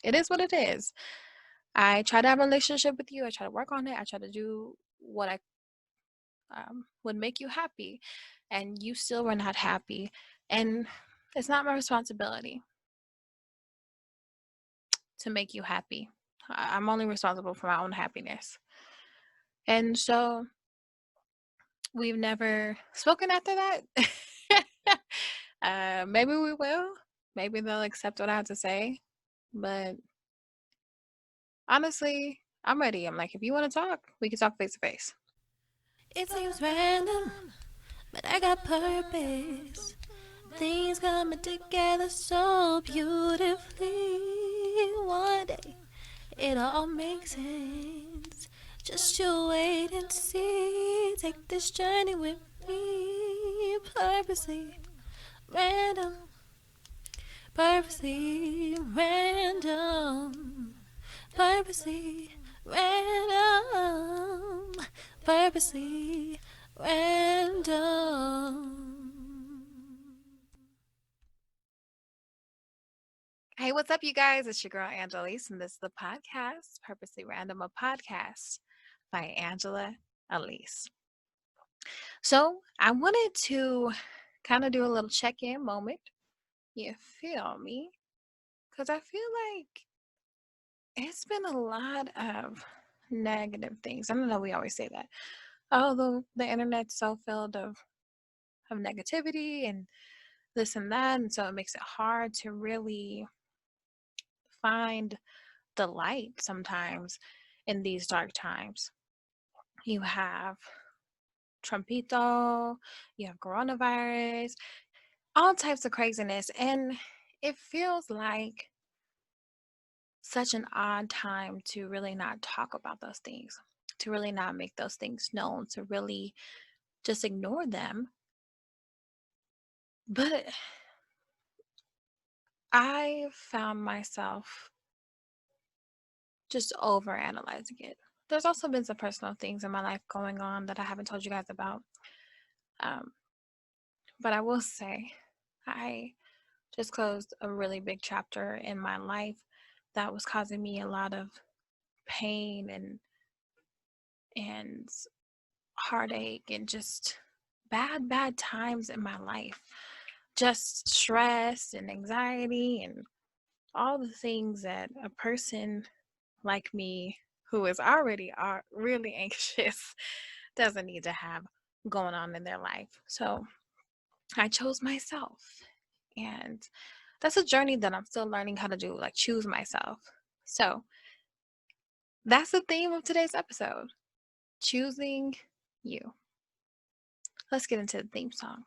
It is what it is. I try to have a relationship with you. I try to work on it. I try to do what I would make you happy, and you still were not happy. And it's not my responsibility to make you happy. I'm only responsible for my own happiness. And so we've never spoken after that. Maybe we will. Maybe they'll accept what I have to say. But honestly, I'm ready. I'm like, if you want to talk, we can talk face to face. It seems random, but I got purpose. Things coming together so beautifully. One day, it all makes sense. Just you wait and see. Take this journey with me. Purposely random, purposely random, purposely random, purposely random. Hey, what's up, you guys? It's your girl Angelise, and this is the podcast, Purposely Random, a podcast by Angela Elise. So I wanted to kind of do a little check-in moment. You feel me? Because I feel like it's been a lot of negative things. I don't know, we always say that. Although the internet's so filled of negativity and this and that, and so it makes it hard to really find the light sometimes in these dark times. You have Trumpito, you have coronavirus, all types of craziness. And it feels like such an odd time to really not talk about those things, to really not make those things known, to really just ignore them. But I found myself just over analyzing it. There's also been some personal things in my life going on that I haven't told you guys about. Um, but I will say, I just closed a really big chapter in my life that was causing me a lot of pain and heartache and just bad times in my life. Just stress and anxiety and all the things that a person like me who is already really anxious doesn't need to have going on in their life. So I chose myself. And that's a journey that I'm still learning how to do, like choose myself. So that's the theme of today's episode, choosing you. Let's get into the theme song.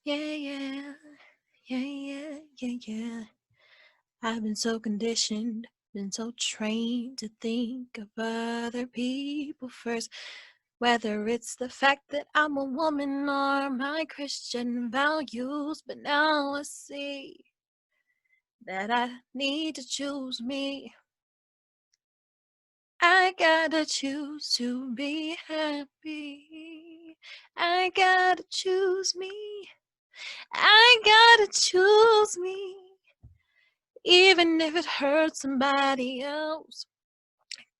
Yeah, yeah, yeah, yeah, yeah, yeah. I've been so conditioned, been so trained to think of other people first. Whether it's the fact that I'm a woman or my Christian values, but now I see that I need to choose me. I gotta choose to be happy. I gotta choose me. I gotta choose me. Even if it hurts somebody else,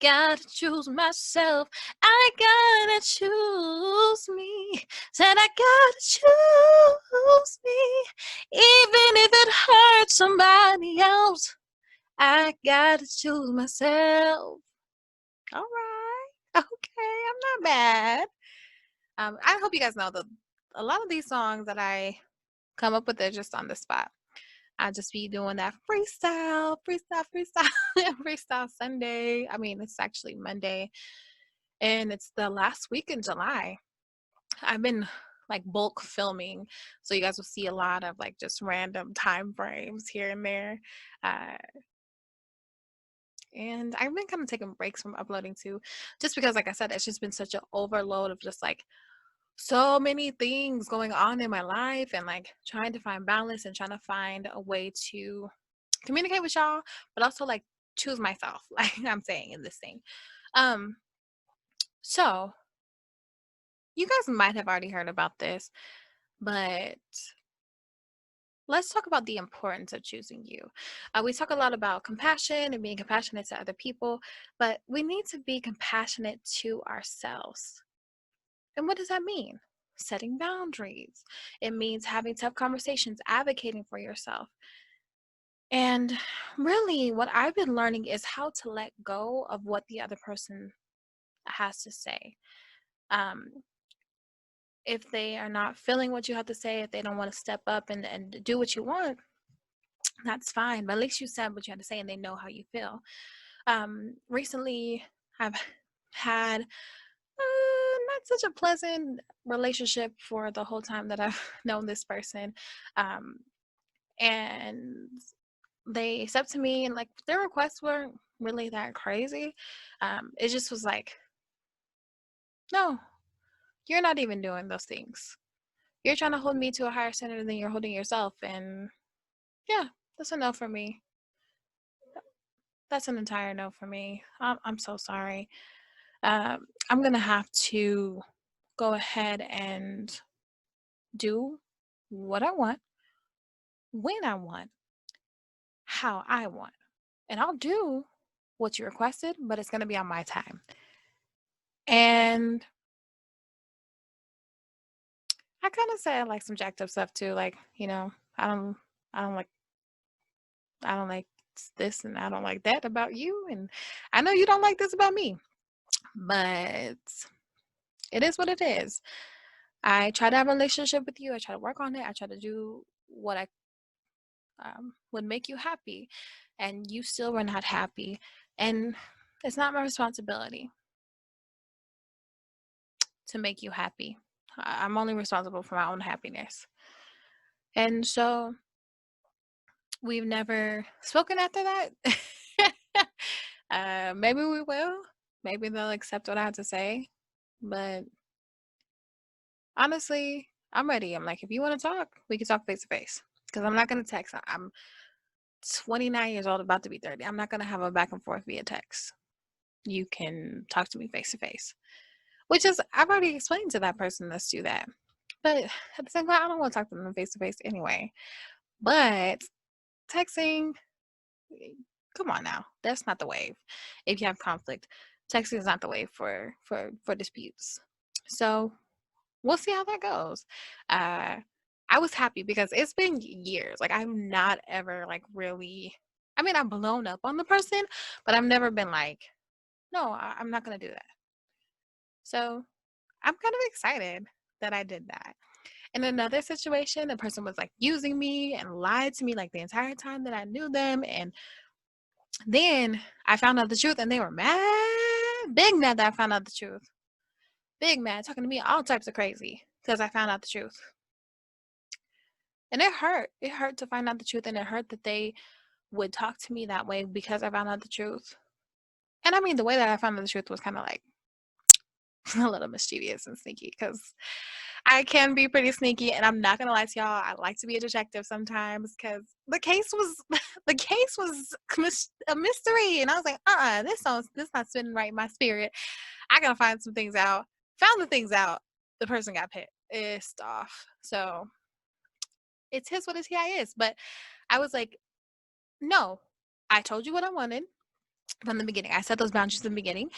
gotta choose myself. I gotta choose me. Said I gotta choose me. Even if it hurts somebody else, I gotta choose myself. All right. Okay, I'm not mad. I hope you guys know that a lot of these songs that I come up with are just on the spot. I just be doing that freestyle, freestyle Sunday. I mean, it's actually Monday, and it's the last week in July. I've been like bulk filming, so you guys will see a lot of like just random time frames here and there. Uh, and I've been kind of taking breaks from uploading too, just because, like I said, it's just been such an overload of just like so many things going on in my life and like trying to find balance and trying to find a way to communicate with y'all, but also like choose myself, like I'm saying in this thing. Um, so you guys might have already heard about this, but let's talk about the importance of choosing you. We talk a lot about compassion and being compassionate to other people, but we need to be compassionate to ourselves. And what does that mean? Setting boundaries. It means having tough conversations, advocating for yourself. And really, what I've been learning is how to let go of what the other person has to say. Um, if they are not feeling what you have to say, if they don't want to step up and do what you want, that's fine. But at least you said what you had to say and they know how you feel. Recently, I've had not such a pleasant relationship for the whole time that I've known this person. Um, and they accepted me, and like their requests weren't really that crazy. It just was like, no, you're not even doing those things. You're trying to hold me to a higher standard than you're holding yourself. And yeah, that's a no for me. That's an entire no for me. I'm so sorry. I'm going to have to go ahead and do what I want, when I want, how I want. And I'll do what you requested, but it's going to be on my time. And I kind of said like some jacked up stuff too. Like, I don't, I don't like, I don't like this and I don't like that about you. And I know you don't like this about me, but it is what it is. I try to have a relationship with you. I try to work on it. I try to do what I would make you happy, and you still were not happy. And it's not my responsibility to make you happy. I'm only responsible for my own happiness. And so we've never spoken after that. Maybe we will. Maybe they'll accept what I have to say. But honestly, I'm ready. I'm like, if you want to talk, we can talk face to face. Because I'm not going to text. I'm 29 years old, about to be 30. I'm not going to have a back and forth via text. You can talk to me face to face. Which is, I've already explained to that person, let's do that. But at the same time, I don't want to talk to them face to face anyway. But texting, come on now, that's not the wave. If you have conflict, texting is not the wave for disputes. So we'll see how that goes. I was happy because it's been years. Like I've not ever like really. I mean, I've blown up on the person, but I've never been like, no, I'm not gonna do that. So I'm kind of excited that I did that. In another situation, the person was like using me and lied to me like the entire time that I knew them. And then I found out the truth and they were mad, big mad that I found out the truth. Big mad, talking to me all types of crazy because I found out the truth. And it hurt. It hurt to find out the truth, and it hurt that they would talk to me that way because I found out the truth. And I mean, the way that I found out the truth was kind of like a little mischievous and sneaky because I can be pretty sneaky, and I'm not gonna lie to y'all. I like to be a detective sometimes because the case was a mystery, and I was like, this not spinning right in my spirit. I gotta find some things out. Found the things out. The person got pissed off. So it's his what his TI is. But I was like, no, I told you what I wanted from the beginning. I set those boundaries in the beginning.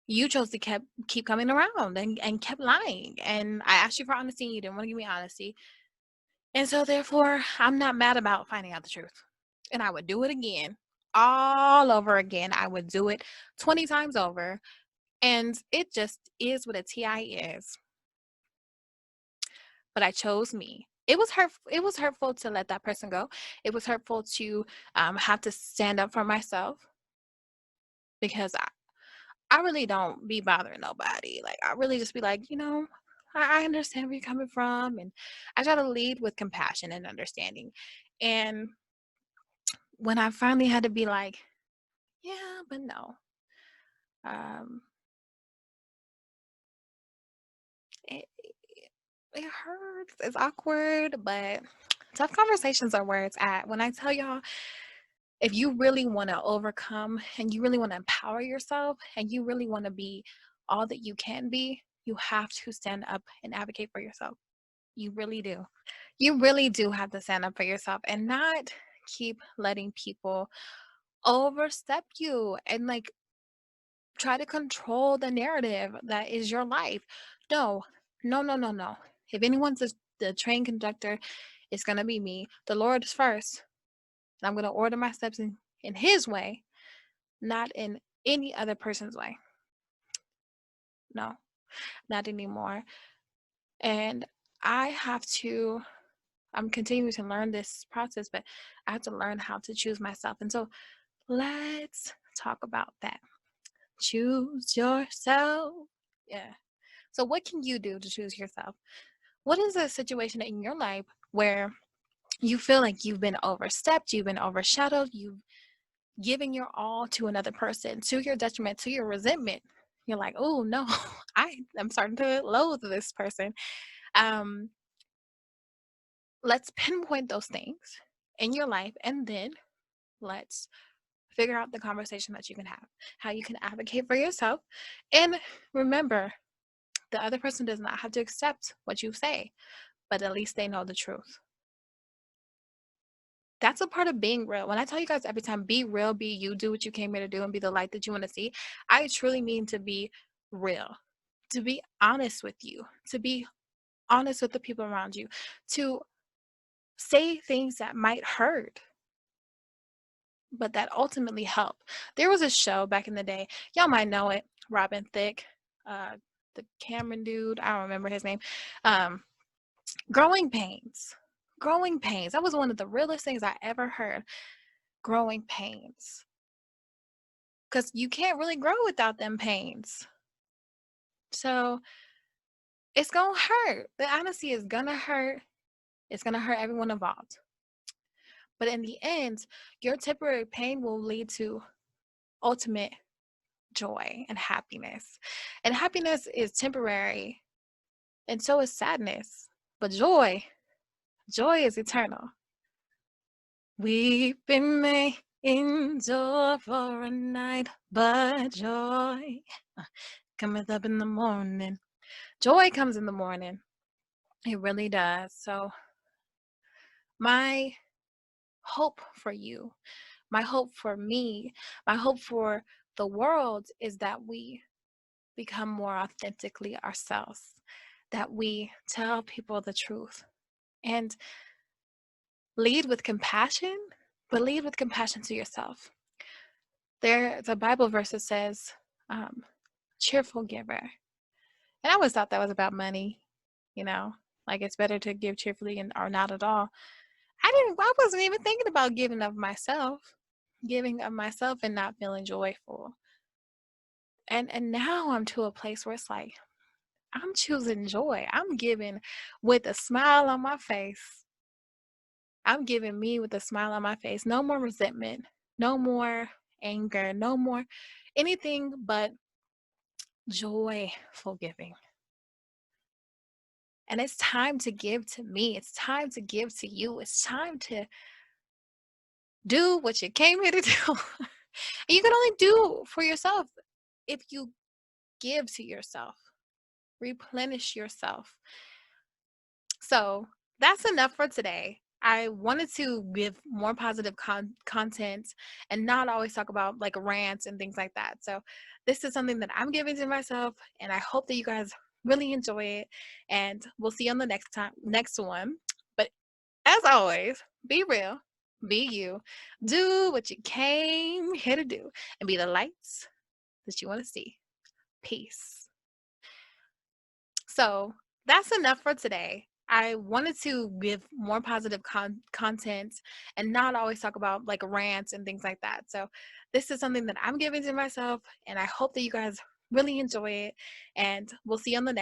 You chose to keep coming around and kept lying. And I asked you for honesty and you didn't want to give me honesty. And so therefore, I'm not mad about finding out the truth. And I would do it again, all over again. I would do it 20 times over. And it just is what a TI is. But I chose me. It was hurtful to let that person go. It was hurtful to have to stand up for myself because I really don't be bothering nobody. Like I really just be like, I understand where you're coming from, and I try to lead with compassion and understanding. And when I finally had to be like, yeah, but no, um, it, it hurts. It's awkward, but tough conversations are where it's at. When I tell y'all, if you really want to overcome and you really want to empower yourself and you really want to be all that you can be, you have to stand up and advocate for yourself. You really do. You really do have to stand up for yourself and not keep letting people overstep you and like try to control the narrative that is your life. No, no, no, no, no. If anyone's the train conductor, it's gonna be me. The Lord is first. And I'm gonna order my steps in his way, not in any other person's way. No, not anymore. And I have to, I'm continuing to learn this process, but I have to learn how to choose myself. And so let's talk about that. Choose yourself. Yeah. So, what can you do to choose yourself? What is a situation in your life where you feel like you've been overstepped, you've been overshadowed, you've given your all to another person to your detriment, to your resentment? You're like, oh no, I'm starting to loathe this person. Um, let's pinpoint those things in your life and then let's figure out the conversation that you can have, how you can advocate for yourself. And remember, the other person does not have to accept what you say, but at least they know the truth. That's a part of being real. When I tell you guys every time, be real, be you, do what you came here to do, and be the light that you want to see, I truly mean to be real, to be honest with you, to be honest with the people around you, to say things that might hurt, but that ultimately help. There was a show back in the day, y'all might know it, Robin Thicke, uh, the Cameron dude, I don't remember his name. Um, Growing Pains. Growing Pains. That was one of the realest things I ever heard. Growing pains. Because you can't really grow without them pains. So it's going to hurt. The honesty is going to hurt. It's going to hurt everyone involved. But in the end, your temporary pain will lead to ultimate joy and happiness. And happiness is temporary, and so is sadness. But joy is eternal. Weeping may endure for a night, but joy cometh up in the morning. Joy comes in the morning. It really does. So my hope for you, my hope for me, my hope for the world is that we become more authentically ourselves, that we tell people the truth and lead with compassion, but lead with compassion to yourself. There's a Bible verse that says, cheerful giver. And I always thought that was about money, you know, like it's better to give cheerfully or not at all. I wasn't even thinking about giving of myself and not feeling joyful. And now I'm to a place where it's like, I'm choosing joy. I'm giving with a smile on my face. I'm giving me with a smile on my face. No more resentment, no more anger, no more anything but joyful giving. And it's time to give to me. It's time to give to you. It's time to do what you came here to do. And you can only do for yourself if you give to yourself, replenish yourself. So that's enough for today. I wanted to give more positive content and not always talk about like rants and things like that. So this is something that I'm giving to myself, and I hope that you guys really enjoy it. And we'll see you on the next one. But as always, be real, be you, do what you came here to do, and be the lights that you want to see. Peace. So that's enough for today. I wanted to give more positive content and not always talk about like rants and things like that. So this is something that I'm giving to myself, and I hope that you guys really enjoy it. And we'll see you on the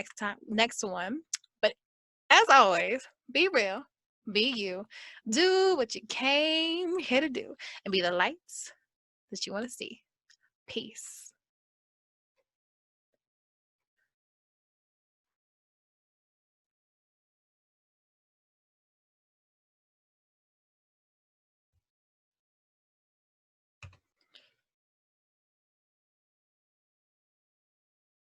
next one. But as always, be real, be you, do what you came here to do, and be the lights that you want to see. Peace.